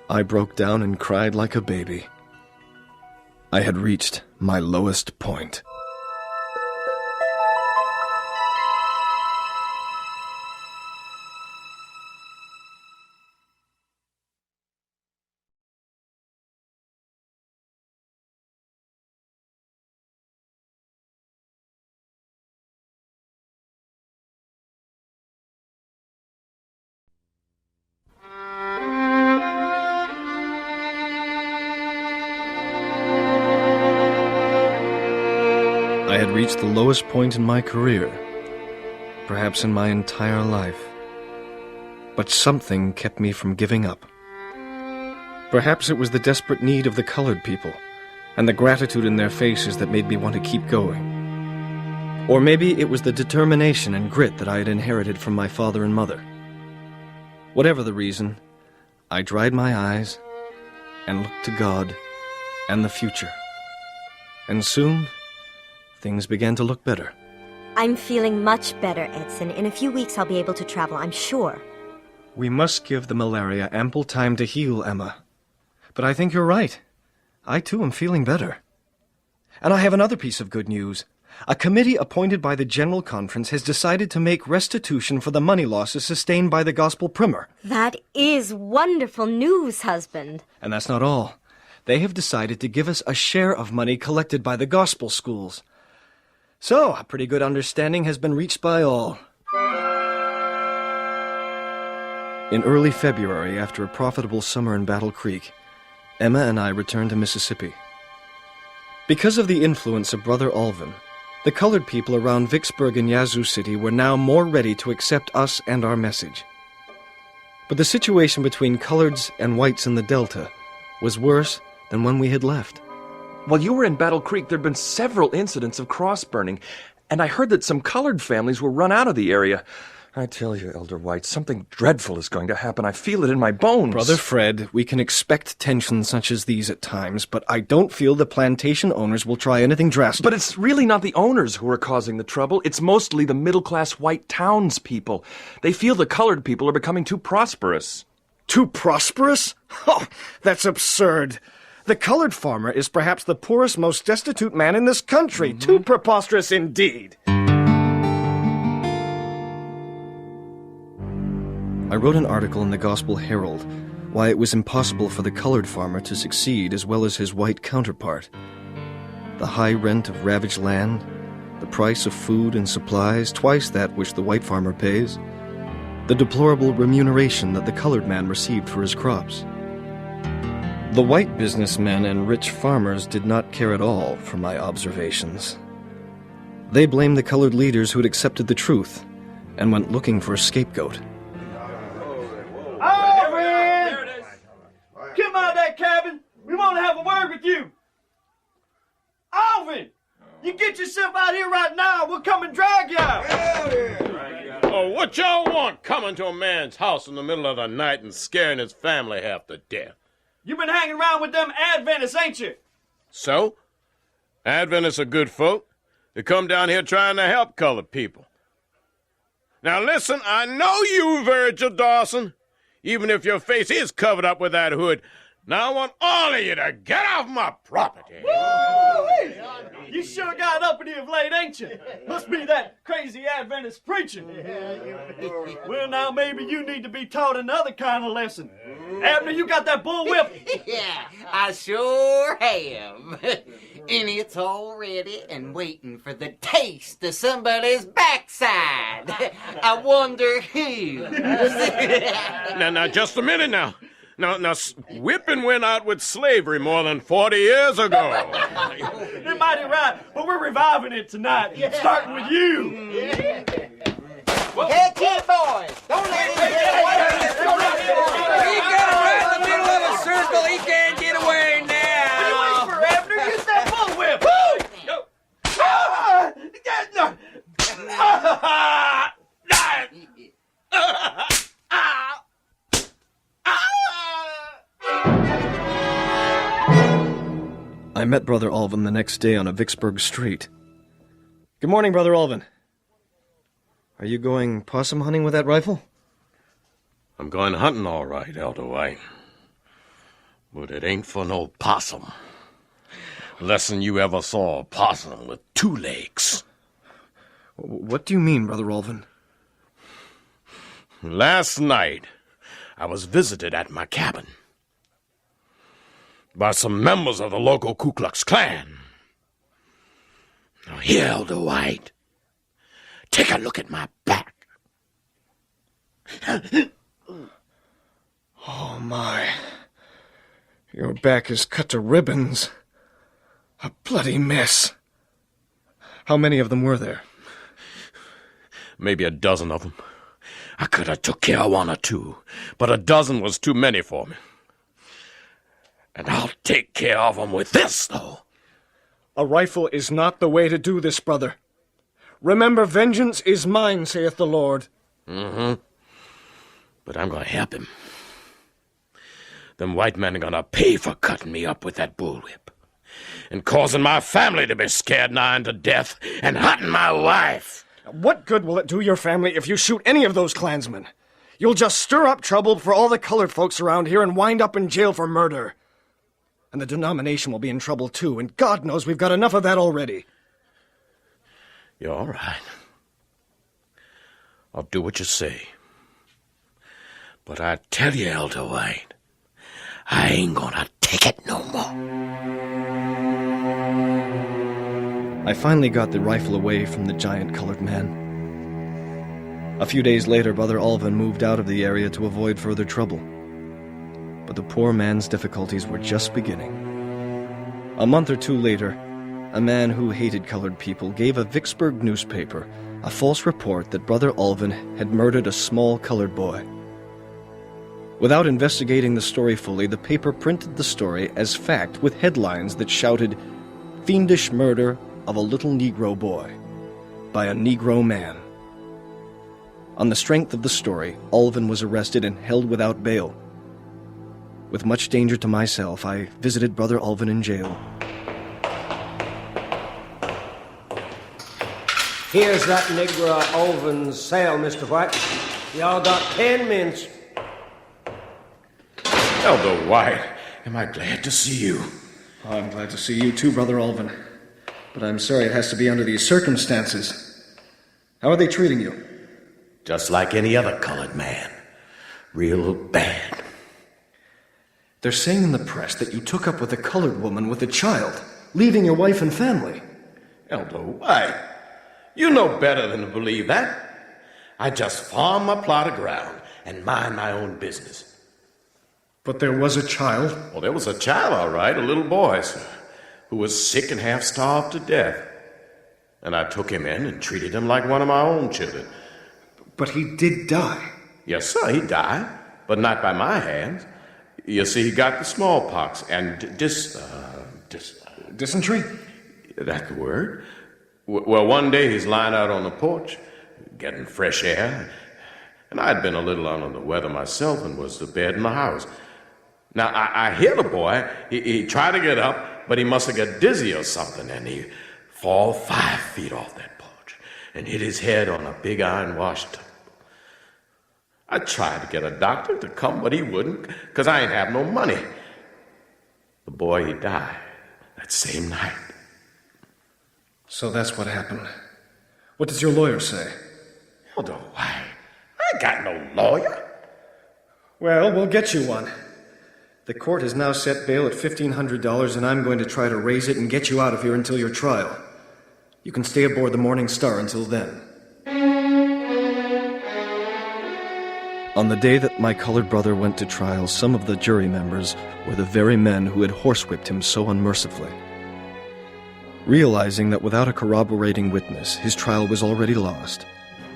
I broke down and cried like a baby. I had reached my lowest point. I had reached the lowest point in my career, perhaps in my entire life. But something kept me from giving up. Perhaps it was the desperate need of the colored people and the gratitude in their faces that made me want to keep going. Or maybe it was the determination and grit that I had inherited from my father and mother. Whatever the reason, I dried my eyes and looked to God and the future. And soon, things began to look better. I'm feeling much better, Edson. In a few weeks I'll be able to travel, I'm sure. We must give the malaria ample time to heal, Emma. But I think you're right. I too am feeling better. And I have another piece of good news. A committee appointed by the General Conference has decided to make restitution for the money losses sustained by the Gospel Primer. That is wonderful news, husband. And that's not all. They have decided to give us a share of money collected by the gospel schools. So, a pretty good understanding has been reached by all. In early February, after a profitable summer in Battle Creek, Emma and I returned to Mississippi. Because of the influence of Brother Alvin, the colored people around Vicksburg and Yazoo City were now more ready to accept us and our message. But the situation between coloreds and whites in the Delta was worse than when we had left. While you were in Battle Creek, there had been several incidents of cross-burning, and I heard that some colored families were run out of the area. I tell you, Elder White, something dreadful is going to happen. I feel it in my bones. Brother Fred, we can expect tensions such as these at times, but I don't feel the plantation owners will try anything drastic. But it's really not the owners who are causing the trouble. It's mostly the middle-class white townspeople. They feel the colored people are becoming too prosperous. Too prosperous? Oh, that's absurd. The colored farmer is perhaps the poorest, most destitute man in this country. Mm-hmm. Too preposterous indeed. I wrote an article in the Gospel Herald why it was impossible for the colored farmer to succeed as well as his white counterpart. The high rent of ravaged land, the price of food and supplies, twice that which the white farmer pays, the deplorable remuneration that the colored man received for his crops. The white businessmen and rich farmers did not care at all for my observations. They blamed the colored leaders who had accepted the truth and went looking for a scapegoat. Alvin! Come out of that cabin. We want to have a word with you. Alvin! You get yourself out here right now. We'll come and drag you out. Oh, what y'all want coming to a man's house in the middle of the night and scaring his family half to death? You've been hanging around with them Adventists, ain't you? So? Adventists are good folk. They come down here trying to help colored people. Now listen, I know you, Virgil Dawson, even if your face is covered up with that hood. Now I want all of you to get off my property. Woo-wee! You sure got uppity of late, ain't you? Must be that crazy Adventist preaching. Well, now maybe you need to be taught another kind of lesson. Abner, you got that bullwhip? Yeah, I sure have. And it's all ready and waiting for the taste of somebody's backside. I wonder who. Now, just a minute now. Now, whipping went out with slavery more than 40 years ago. You're mighty right, but we're reviving it tonight, starting with you. Catch it, boys! Don't let him get away! He got him right in the middle of a circle. He can't get away now. What are you waiting for, Abner? Get that bullwhip! I met Brother Alvin the next day on a Vicksburg street. Good morning, Brother Alvin. Are you going possum hunting with that rifle? I'm going hunting all right, Elder White. But it ain't for no possum. Less'n you ever saw a possum with 2 legs. What do you mean, Brother Alvin? Last night, I was visited at my cabin by some members of the local Ku Klux Klan. Now here, Elder White, take a look at my back. Oh, my. Your back is cut to ribbons. A bloody mess. How many of them were there? Maybe a dozen of them. I could have took care of 1 or 2, but a dozen was too many for me. And I'll take care of them with this, though. A rifle is not the way to do this, brother. Remember, vengeance is mine, saith the Lord. Mm-hmm. But I'm going to help him. Them white men are going to pay for cutting me up with that bullwhip and causing my family to be scared nigh to death and hunting my wife. What good will it do your family if you shoot any of those Klansmen? You'll just stir up trouble for all the colored folks around here and wind up in jail for murder. And the denomination will be in trouble, too, and God knows we've got enough of that already. You're all right. I'll do what you say. But I tell you, Elder White, I ain't gonna take it no more. I finally got the rifle away from the giant colored man. A few days later, Brother Alvin moved out of the area to avoid further trouble. But the poor man's difficulties were just beginning. A month or 2 later, a man who hated colored people gave a Vicksburg newspaper a false report that Brother Alvin had murdered a small colored boy. Without investigating the story fully, the paper printed the story as fact with headlines that shouted, "Fiendish murder of a little Negro boy by a Negro man." On the strength of the story, Alvin was arrested and held without bail. With much danger to myself, I visited Brother Alvin in jail. Here's that Negro Alvin's cell, Mr. White. Y'all got 10 minutes. Elder White, am I glad to see you. Oh, I'm glad to see you too, Brother Alvin. But I'm sorry it has to be under these circumstances. How are they treating you? Just like any other colored man. Real bad. They're saying in the press that you took up with a colored woman with a child, leaving your wife and family. Elder White, you know better than to believe that. I just farm my plot of ground and mind my own business. But there was a child? Well, there was a child, all right, a little boy, sir, who was sick and half starved to death. and I took him in and treated him like one of my own children. But he did die. Yes, sir, he died, but not by my hands. You see, he got the smallpox and dysentery? That's the word. Well, one day he's lying out on the porch, getting fresh air, and I'd been a little under the weather myself and was to bed in the house. Now, I hear the boy. He tried to get up, but he must have got dizzy or something, and he fall 5 feet off that porch and hit his head on a big iron wash tub. I tried to get a doctor to come, but he wouldn't, because I ain't have no money. The boy, he died that same night. So that's what happened. What does your lawyer say? Elder White, I ain't got no lawyer. Well, we'll get you one. The court has now set bail at $1,500, and I'm going to try to raise it and get you out of here until your trial. You can stay aboard the Morning Star until then. On the day that my colored brother went to trial, some of the jury members were the very men who had horsewhipped him so unmercifully. Realizing that without a corroborating witness, his trial was already lost,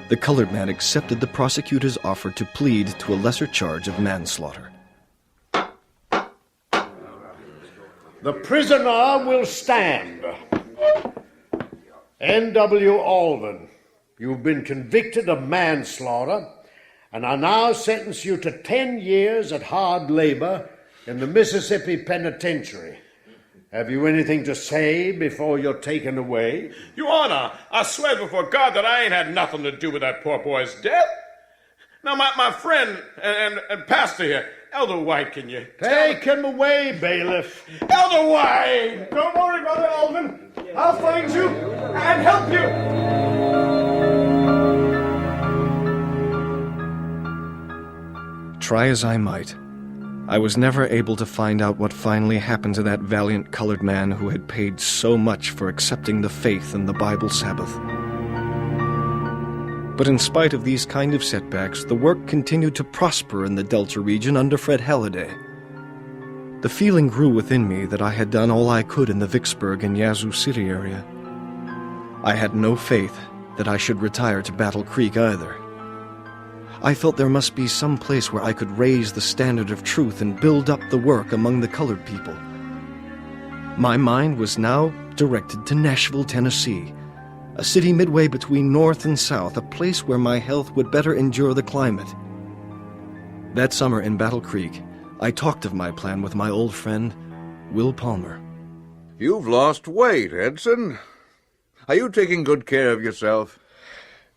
the colored man accepted the prosecutor's offer to plead to a lesser charge of manslaughter. The prisoner will stand. N.W. Alvin, you've been convicted of manslaughter and I now sentence you to 10 years at hard labor in the Mississippi Penitentiary. Have you anything to say before you're taken away? Your Honor, I swear before God that I ain't had nothing to do with that poor boy's death. Now, my friend and pastor here, Elder White, can you take him away, bailiff? Elder White! Don't worry, Brother Alvin. I'll find you and help you. Try as I might, I was never able to find out what finally happened to that valiant colored man who had paid so much for accepting the faith in the Bible Sabbath. But in spite of these kind of setbacks, the work continued to prosper in the Delta region under Fred Halliday. The feeling grew within me that I had done all I could in the Vicksburg and Yazoo City area. I had no faith that I should retire to Battle Creek either. I felt there must be some place where I could raise the standard of truth and build up the work among the colored people. My mind was now directed to Nashville, Tennessee, a city midway between North and South, a place where my health would better endure the climate. That summer in Battle Creek, I talked of my plan with my old friend, Will Palmer. You've lost weight, Edson. Are you taking good care of yourself?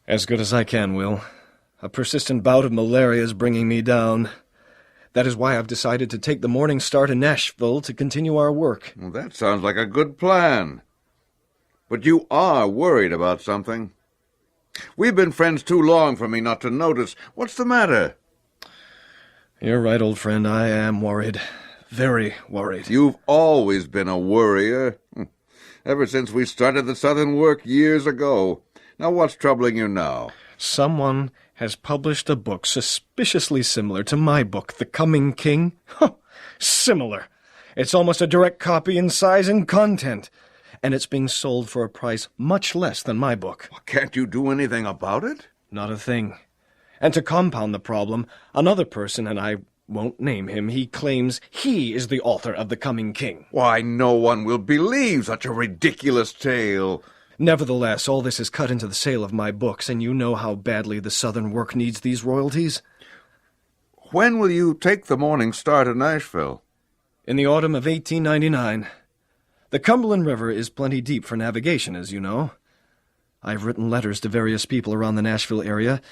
As good as I can, Will. A persistent bout of malaria is bringing me down. That is why I've decided to take the Morning Star to Nashville to continue our work. Well, that sounds like a good plan. But you are worried about something. We've been friends too long for me not to notice. What's the matter? You're right, old friend. I am worried. Very worried. You've always been a worrier. Ever since we started the Southern work years ago. Now what's troubling you now? Someone has published a book suspiciously similar to my book, The Coming King. Similar. It's almost a direct copy in size and content. And it's being sold for a price much less than my book. Can't you do anything about it? Not a thing. And to compound the problem, another person, and I won't name him, he claims he is the author of The Coming King. Why, no one will believe such a ridiculous tale. Nevertheless, all this is cut into the sale of my books, and you know how badly the Southern work needs these royalties. When will you take the Morning Star to Nashville? In the autumn of 1899. The Cumberland River is plenty deep for navigation, as you know. I've written letters to various people around the Nashville area,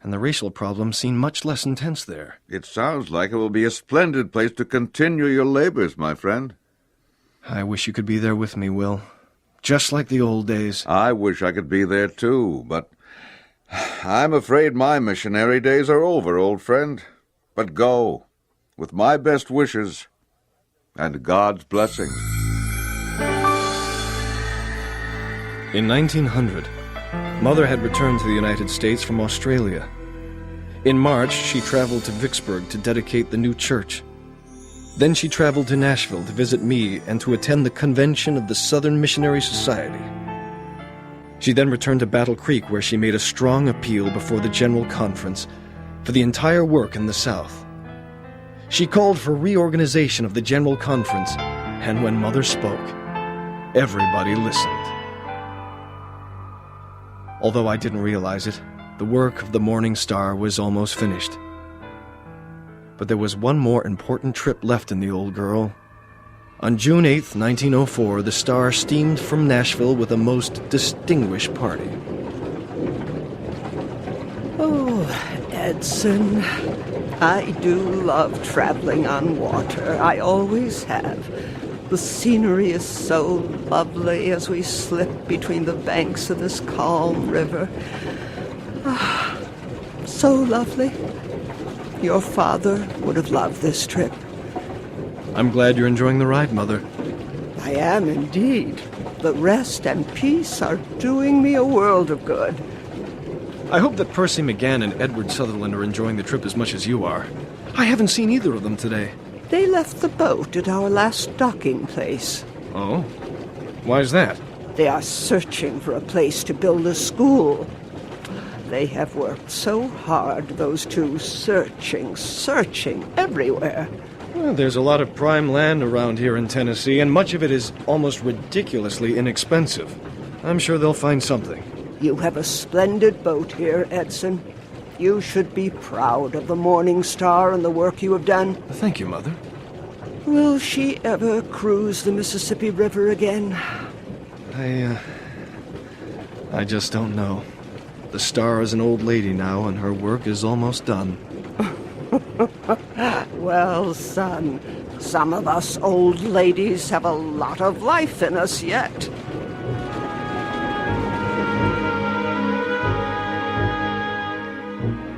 and the racial problems seem much less intense there. It sounds like it will be a splendid place to continue your labors, my friend. I wish you could be there with me, Will. Just like the old days. I wish I could be there, too, but I'm afraid my missionary days are over, old friend. But go, with my best wishes and God's blessing. In 1900, Mother had returned to the United States from Australia. In March, she traveled to Vicksburg to dedicate the new church. Then she traveled to Nashville to visit me and to attend the convention of the Southern Missionary Society. She then returned to Battle Creek, where she made a strong appeal before the General Conference for the entire work in the South. She called for reorganization of the General Conference, and when Mother spoke, everybody listened. Although I didn't realize it, the work of the Morning Star was almost finished. But there was one more important trip left in the old girl. On June 8th, 1904, the Star steamed from Nashville with a most distinguished party. Oh, Edson, I do love traveling on water. I always have. The scenery is so lovely as we slip between the banks of this calm river. Ah, so lovely. Your father would have loved this trip. I'm glad you're enjoying the ride, Mother. I am indeed. The rest and peace are doing me a world of good. I hope that Percy McGann and Edward Sutherland are enjoying the trip as much as you are. I haven't seen either of them today. They left the boat at our last docking place. Oh? Why's that? They are searching for a place to build a school. They have worked so hard, those two, searching everywhere. Well, there's a lot of prime land around here in Tennessee, and much of it is almost ridiculously inexpensive. I'm sure they'll find something. You have a splendid boat here, Edson. You should be proud of the Morning Star and the work you have done. Thank you, Mother. Will she ever cruise the Mississippi River again? I just don't know. The Star is an old lady now, and her work is almost done. Well, son, some of us old ladies have a lot of life in us yet.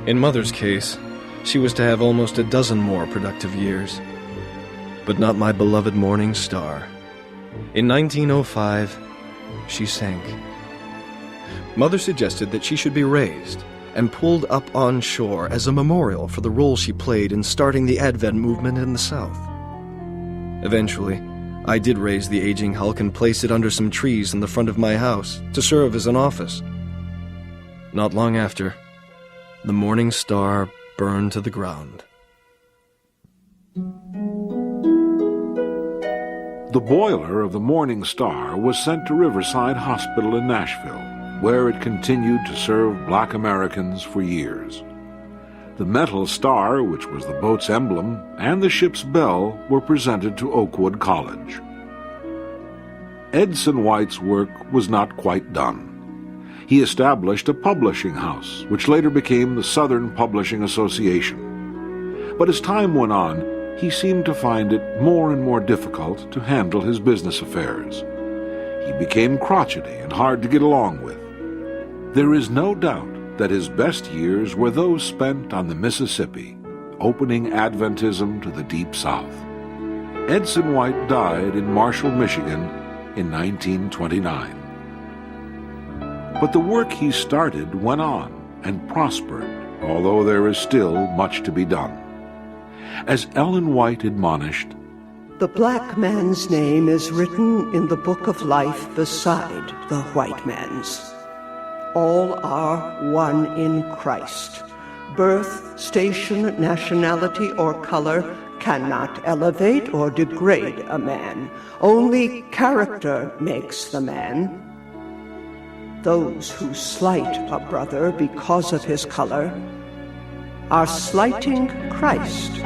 In Mother's case, she was to have almost a dozen more productive years. But not my beloved Morning Star. In 1905, she sank. Mother suggested that she should be raised and pulled up on shore as a memorial for the role she played in starting the Advent movement in the South. Eventually, I did raise the aging hulk and place it under some trees in the front of my house to serve as an office. Not long after, the Morning Star burned to the ground. The boiler of the Morning Star was sent to Riverside Hospital in Nashville, where it continued to serve black Americans for years. The metal star, which was the boat's emblem, and the ship's bell were presented to Oakwood College. Edson White's work was not quite done. He established a publishing house, which later became the Southern Publishing Association. But as time went on, he seemed to find it more and more difficult to handle his business affairs. He became crotchety and hard to get along with. There is no doubt that his best years were those spent on the Mississippi, opening Adventism to the Deep South. Edson White died in Marshall, Michigan in 1929. But the work he started went on and prospered, although there is still much to be done. As Ellen White admonished, "The black man's name is written in the book of life beside the white man's. All are one in Christ. Birth, station, nationality, or color cannot elevate or degrade a man. Only character makes the man. Those who slight a brother because of his color are slighting Christ."